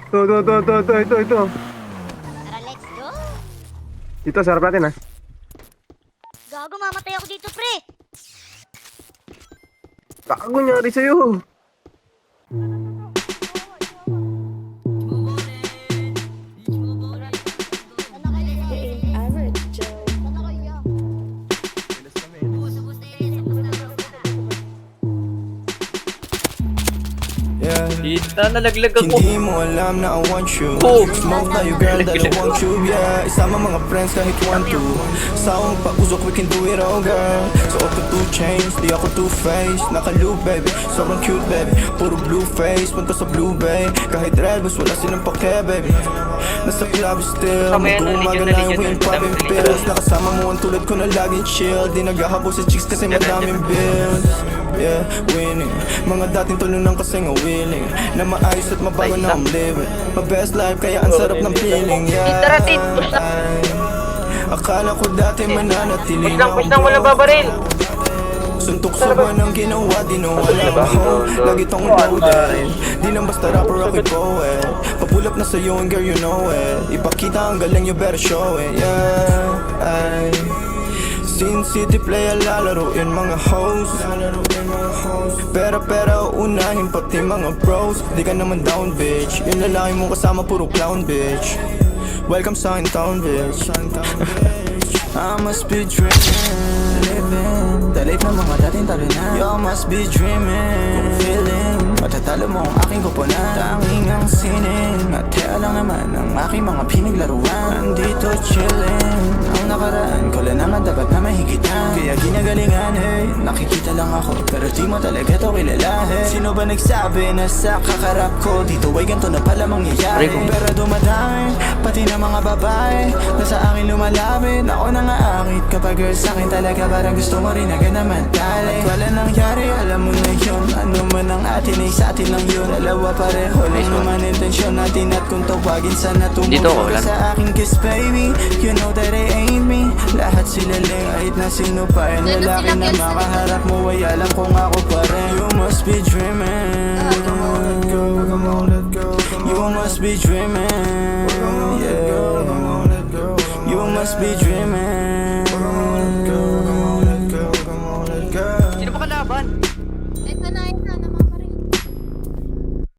Ito. Tara, let's go. Dito, sarap natin, ha. Gago, mamatay ako dito, pre. Gago nangyari sa'yo. Kita, nalaglag ako. Hindi mo alam na I want you. Oh. Smoke tayo girl, dalawang tube, yeah. Isama mga friends kahit 1-2. Sa akong pausok, we can do it all, girl. So ako 2 chains, di ako 2-faced. Naka-loop, baby, sobrang cute, baby. Puro blue face, punta sa blue bay. Kahit red bus, wala silang pake, baby. Nasa club still, mag-umaga na yung win, popping pills. Nakasama mo ang tulad ko na laging chill. Di naghahabol sa chicks kasi madaming bills. Yeah, winning. Mga dating tulunang kasi nga willing na maayos at mabago na ang living. My best life kaya ang sarap ng feeling. Yeah, ay, akala ko dati mananatili na Push lang, wala babaril. suntok sa buwan ang ginawa, di na wala ako. Lagi tong loaded, di lang basta rapper ako'y poet. Papull up na sa'yo and girl you know it. Ipakita ang galing, you better show it. Yeah, ay, Sin City play lalaroin mga hoes. Pero unahin pati mga bros. Di ka naman down bitch. Yung lalaki mong kasama puro clown bitch. Welcome sa in town bitch. I must be dreaming, living the life ng mga dating talo na. You must be dreaming, kung feeling matatalo mo ang aking kupunan. Tanging ang sining at kaya lang naman ang aking mga pinaglaruan. Nandito chilling, ang nakaraan ko lang naman dapat na mahigitan. Kaya ginagalingan, hey, nakikita lang ako pero di mo talaga to kilala, hey. Sino ba nagsabi na sa kakarap ko dito ay ganito na pala mangyayari? Pero dumadami, pati na mga babae na sa akin lumalapit. Ako na nga akit kapag girl sa'kin talaga parang gusto mo rin agad na matali. At wala nangyari, alam mo na yun. Ano man ang atin ay sa atin lang yun. Dalawa pareho lang naman intensyon natin. At kung tawagin sana tumulong ka sa aking kiss baby. You know that I ain't me. Lahat sila lang kahit na sino pa. And lalaki na makaharap mo ay alam kong ako pa rin. You must be dreaming. Come on, let go, come on, let go. You must be dreaming. Yeah, you must be dreaming.